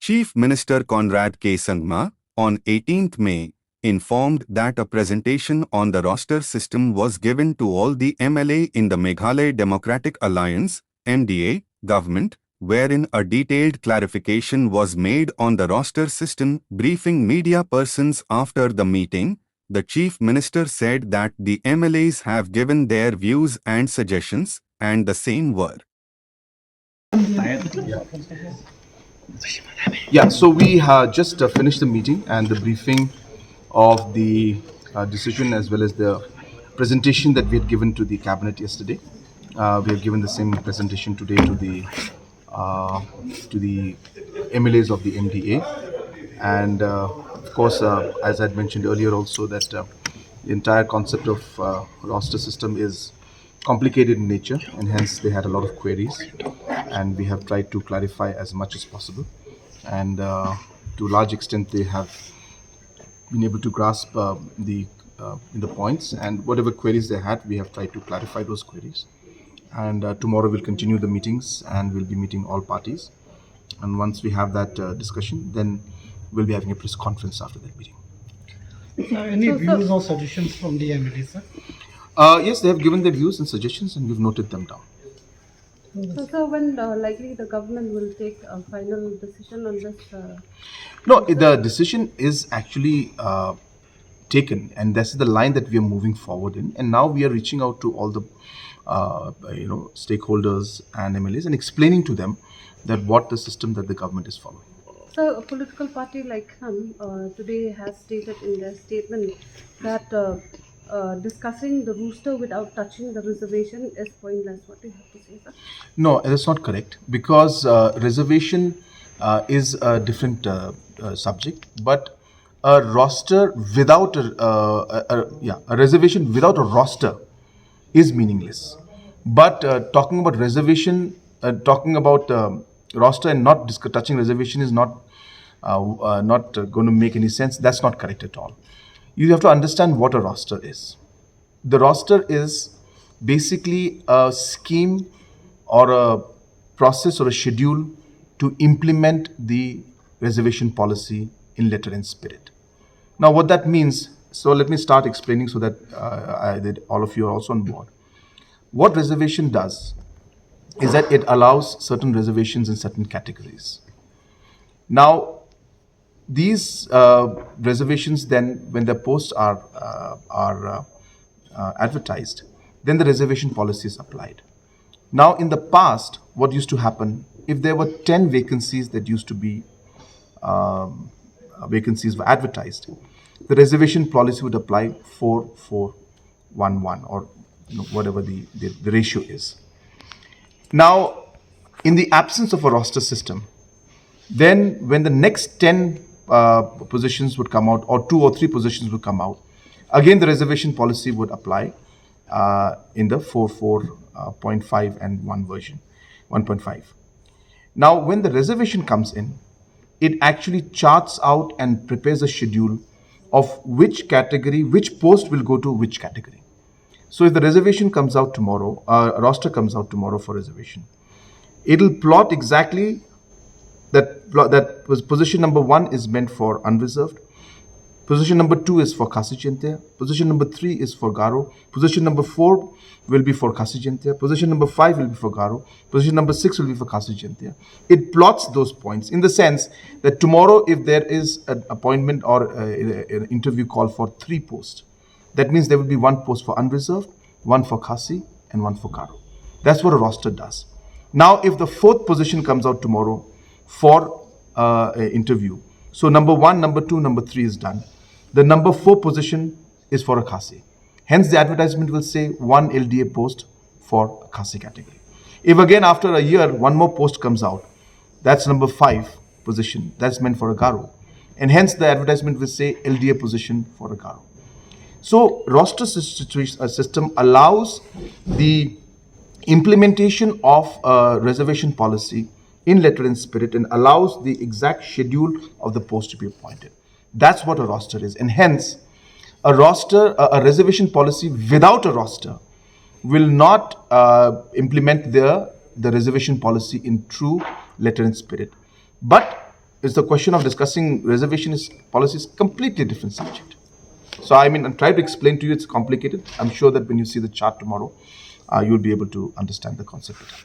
Chief Minister Conrad K. Sangma, on 18th May, informed that a presentation on the roster system was given to all the MLA in the Meghalaya Democratic Alliance (MDA) government, wherein a detailed clarification was made on the roster system. Briefing media persons after the meeting, the Chief Minister said that the MLAs have given their views and suggestions, and the same were. Yeah, so we just finished the meeting and the briefing of the decision as well as the presentation that we had given to the cabinet yesterday. We have given the same presentation today to the MLAs of the MDA, and of course, as I had mentioned earlier, also that the entire concept of roster system is complicated in nature, and hence they had a lot of queries, and we have tried to clarify as much as possible, and to a large extent they have been able to grasp the points, and whatever queries they had, we have tried to clarify those queries. And tomorrow we'll continue the meetings and we'll be meeting all parties. And once we have that discussion, then we'll be having a press conference after that meeting. Any views or suggestions from the MLA, sir? Yes, they have given their views and suggestions and we've noted them down. So when likely the government will take a final decision on this? No, the decision is actually taken, and that's the line that we are moving forward in. And now we are reaching out to all the stakeholders and MLAs and explaining to them that what the system that the government is following. So a political party like him today has stated in their statement that discussing the rooster without touching the reservation is pointless. What do you have to say, sir? No, that's not correct, because reservation is a different subject, but a roster without a reservation without a roster is meaningless. But talking about reservation, talking about roster and not touching reservation is not going to make any sense. That's not correct at all. You have to understand what a roster is. The roster is basically a scheme or a process or a schedule to implement the reservation policy in letter and spirit. Now, what that means, so let me start explaining so that that all of you are also on board. What reservation does is that it allows certain reservations in certain categories. Now, these reservations then, when the posts are advertised, then the reservation policy is applied. Now, in the past, what used to happen, if there were 10 vacancies that used to be vacancies were advertised, the reservation policy would apply 4-4-1-1, or whatever the ratio is. Now, in the absence of a roster system, then when the next 10 positions would come out, or 2 or 3 positions would come out, again the reservation policy would apply in the 4-4.5 and 1 version, 1.5. Now, when the reservation comes in, it actually charts out and prepares a schedule of which category, which post will go to which category. So if the reservation comes out tomorrow, a roster comes out tomorrow for reservation, it'll plot exactly that was position number 1 is meant for unreserved, position number 2 is for Khasi Chintia, position number 3 is for Garo, position number 4 will be for Khasi Chintia, position number 5 will be for Garo, position number 6 will be for Khasi Chintia. It plots those points in the sense that tomorrow, if there is an appointment or an interview call for 3 posts, that means there will be 1 post for unreserved, 1 for Khasi, and 1 for Garo. That's what a roster does. Now, if the 4th position comes out tomorrow for an interview, so number 1, number 2, number 3 is done. The number 4 position is for a Khasi. Hence, the advertisement will say 1 LDA post for a Khasi category. If again after a year 1 more post comes out, that's number 5 position. That's meant for a Garo. And hence, the advertisement will say LDA position for a Garo. So, roster system allows the implementation of a reservation policy in letter and spirit, and allows the exact schedule of the post to be appointed. That's what a roster is. And hence, a reservation policy without a roster will not implement the reservation policy in true letter and spirit. But is the question of discussing reservation is policy is completely different subject. So I mean, I'm trying to explain to you, it's complicated. I'm sure that when you see the chart tomorrow, you'll be able to understand the concept better.